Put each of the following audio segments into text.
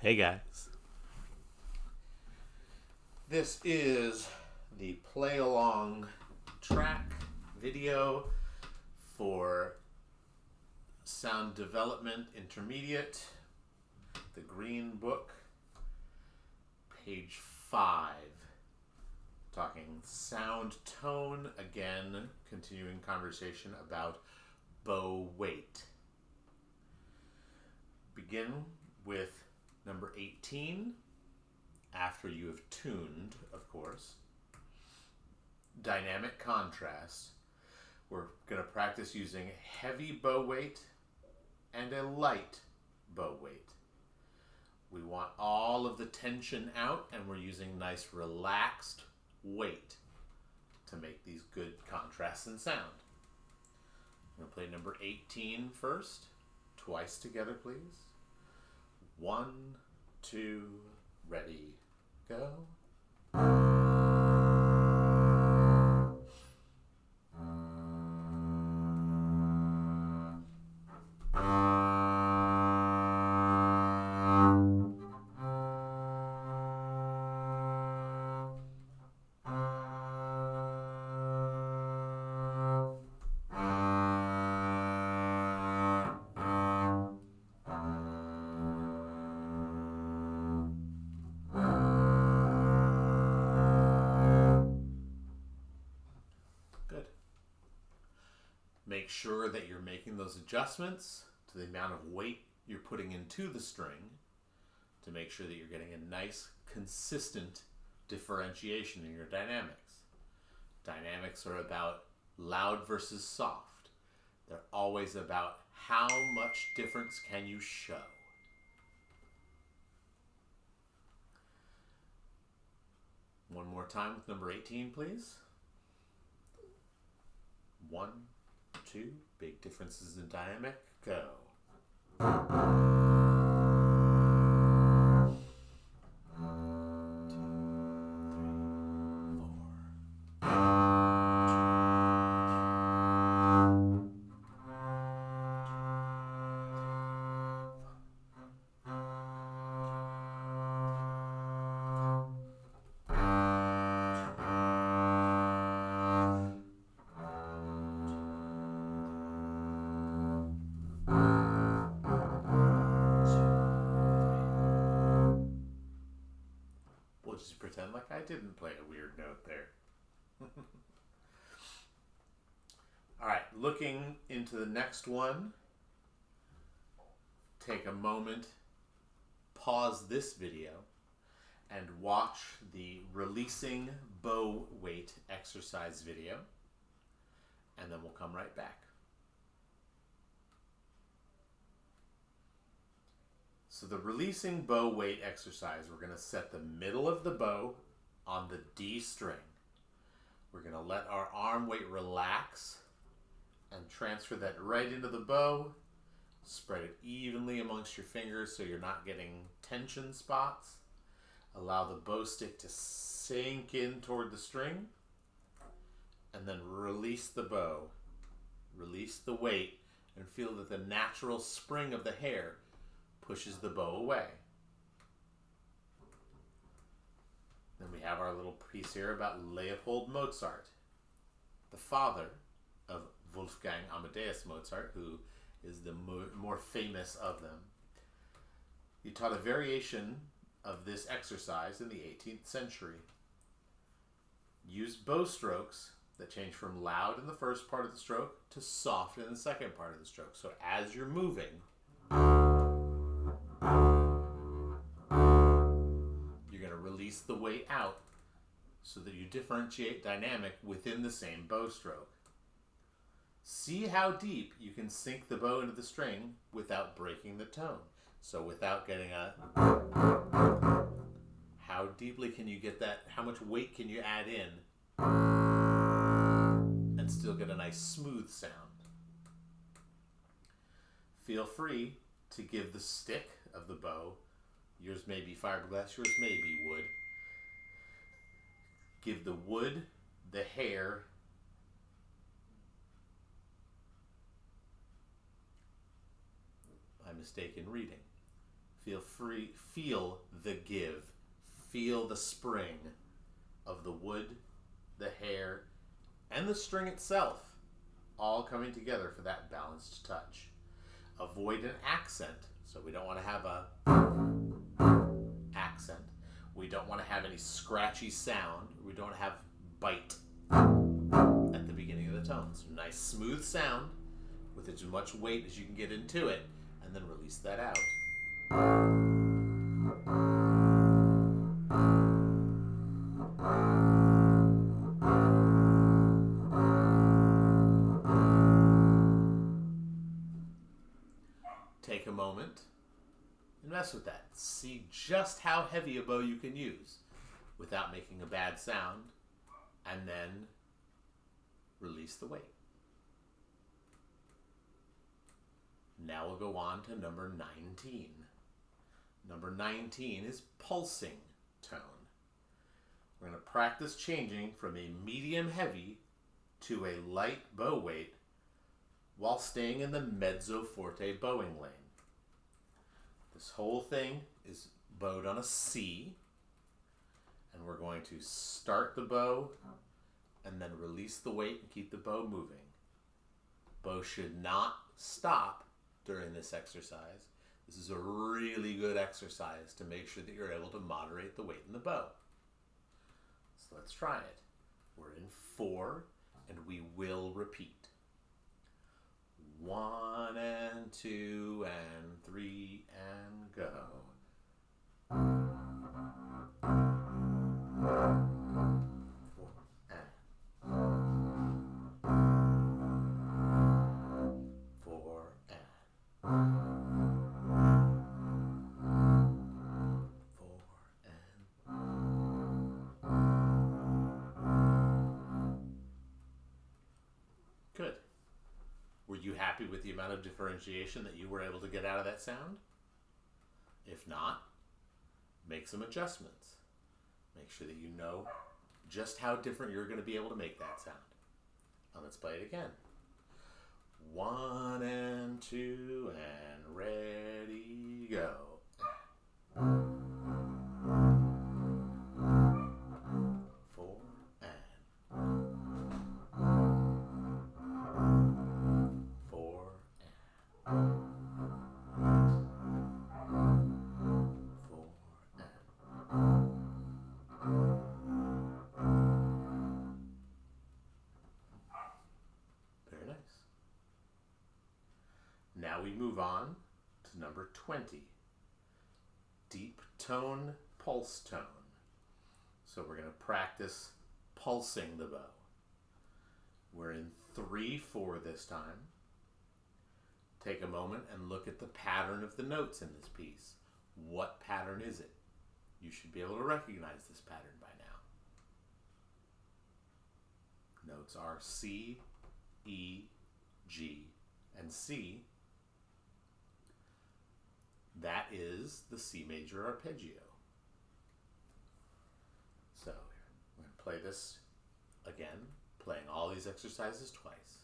Hey guys. This is the play along track video for Sound Development Intermediate, the Green Book, page 5. Talking sound tone, again, continuing conversation about bow weight. Begin with number 18, after you have tuned, of course. Dynamic contrast. We're going to practice using heavy bow weight and a light bow weight. We want all of the tension out, and we're using nice relaxed weight to make these good contrasts in sound. I'm going to play number 18 first. Twice together, please. 1, 2, ready, go. Make sure that you're making those adjustments to the amount of weight you're putting into the string to make sure that you're getting a nice, consistent differentiation in your dynamics. Dynamics are about loud versus soft. They're always about how much difference can you show. One more time with number 18, please. 1, 2, big differences in dynamic, go. We'll just pretend like I didn't play a weird note there. All right, looking into the next one, take a moment, pause this video, and watch the releasing bow weight exercise video, and then we'll come right back. So the releasing bow weight exercise, we're going to set the middle of the bow on the D string. We're going to let our arm weight relax and transfer that right into the bow. Spread it evenly amongst your fingers so you're not getting tension spots. Allow the bow stick to sink in toward the string, and then release the bow. Release the weight and feel that the natural spring of the hair pushes the bow away. Then we have our little piece here about Leopold Mozart, the father of Wolfgang Amadeus Mozart, who is the more famous of them. He taught a variation of this exercise in the 18th century. Used bow strokes that change from loud in the first part of the stroke to soft in the second part of the stroke. So as you're moving, you're going to release the weight out so that you differentiate dynamic within the same bow stroke. See how deep you can sink the bow into the string without breaking the tone. So without getting a... How deeply can you get that? How much weight can you add in and still get a nice smooth sound? Feel free to give the stick of the bow, yours may be fiberglass, yours may be wood. Give the wood, the hair, my mistake in reading. Feel the give. Feel the spring of the wood, the hair, and the string itself all coming together for that balanced touch. Avoid an accent, so we don't want to have a accent. We don't want to have any scratchy sound. We don't have bite at the beginning of the tone. So nice smooth sound with as much weight as you can get into it, and then release that out. Take a moment and mess with that. See just how heavy a bow you can use without making a bad sound, and then release the weight. Now we'll go on to number 19. Number 19 is pulsing tone. We're going to practice changing from a medium heavy to a light bow weight while staying in the mezzo forte bowing lane. This whole thing is bowed on a C, and we're going to start the bow and then release the weight and keep the bow moving. Bow should not stop during this exercise. This is a really good exercise to make sure that you're able to moderate the weight in the bow. So let's try it. We're in 4, and we will repeat. 1 and 2 and 3 and go. 4 and 4 and 4 and good. Were you happy with the amount of differentiation that you were able to get out of that sound? If not, make some adjustments. Make sure that you know just how different you're going to be able to make that sound. Now let's play it again. 1 and 2 and ready, go. 4 and 4 and 4 and very nice. Now we move on to number 20. Deep tone, pulse tone. So we're going to practice pulsing the bow. We're in 3/4 this time. Take a moment and look at the pattern of the notes in this piece. What pattern is it? You should be able to recognize this pattern by now. Notes are C, E, G, and C. That is the C major arpeggio. So we're going to play this again, playing all these exercises twice.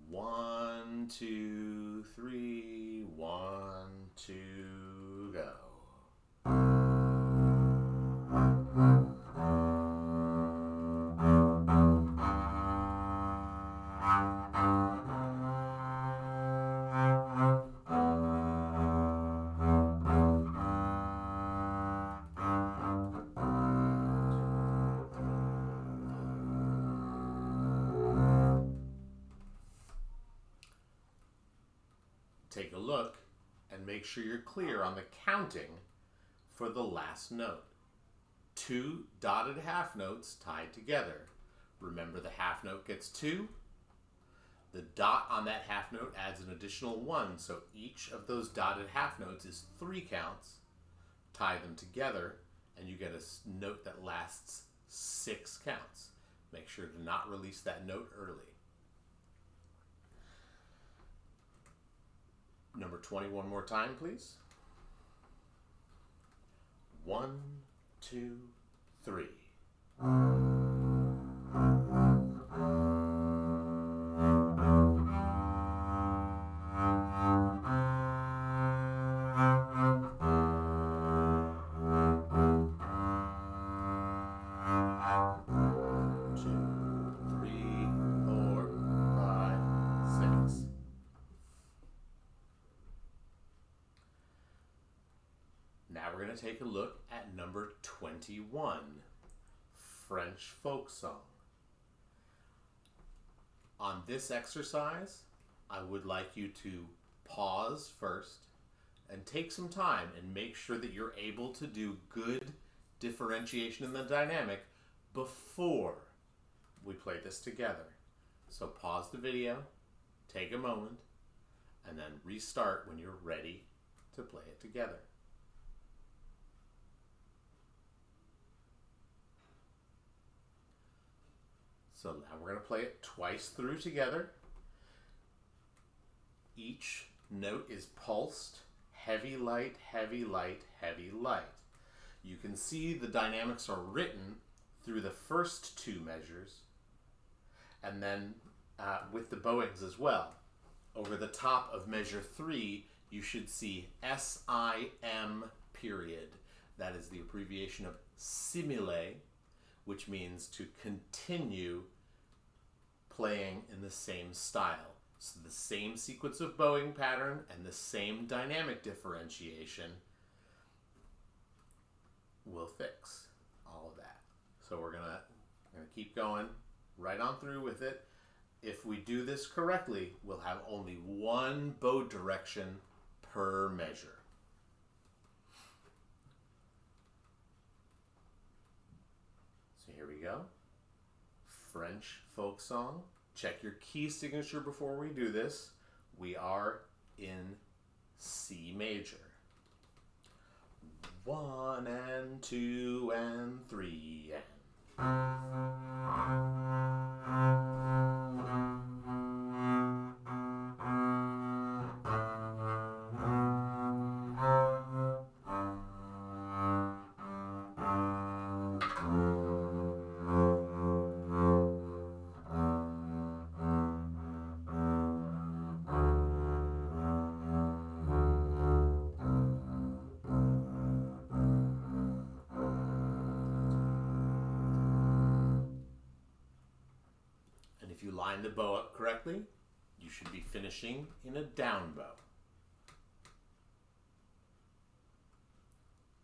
1, 2, 3, 1, 2, go. Take a look and make sure you're clear on the counting for the last note. 2 dotted half notes tied together. Remember, the half note gets 2. The dot on that half note adds an additional 1, so each of those dotted half notes is 3 counts. Tie them together, and you get a note that lasts 6 counts. Make sure to not release that note early. Number 20 one more time, please. 1, 2, 3. Now we're going to take a look at number 21, French folk song. On this exercise, I would like you to pause first and take some time and make sure that you're able to do good differentiation in the dynamic before we play this together. So pause the video, take a moment, and then restart when you're ready to play it together. So now we're going to play it twice through together. Each note is pulsed, heavy, light, heavy, light, heavy, light. You can see the dynamics are written through the first two measures, and then with the bowings as well. Over the top of measure 3, you should see SIM period. That is the abbreviation of simile, which means to continue playing in the same style. So the same sequence of bowing pattern and the same dynamic differentiation will fix all of that. So we're gonna keep going right on through with it. If we do this correctly, we'll have only one bow direction per measure. So here we go. French folk song. Check your key signature before we do this. We are in C major. 1 and 2 and 3 and... If you line the bow up correctly, you should be finishing in a down bow.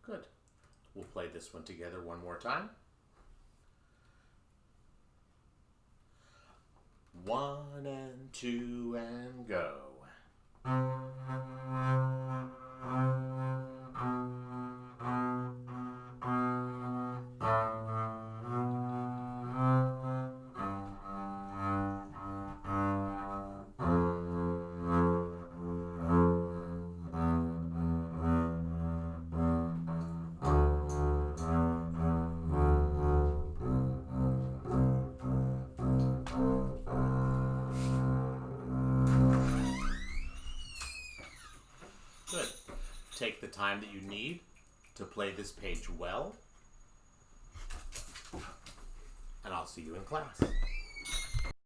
Good. We'll play this one together one more time. 1 and 2 and go. Good. Take the time that you need to play this page well, and I'll see you in class.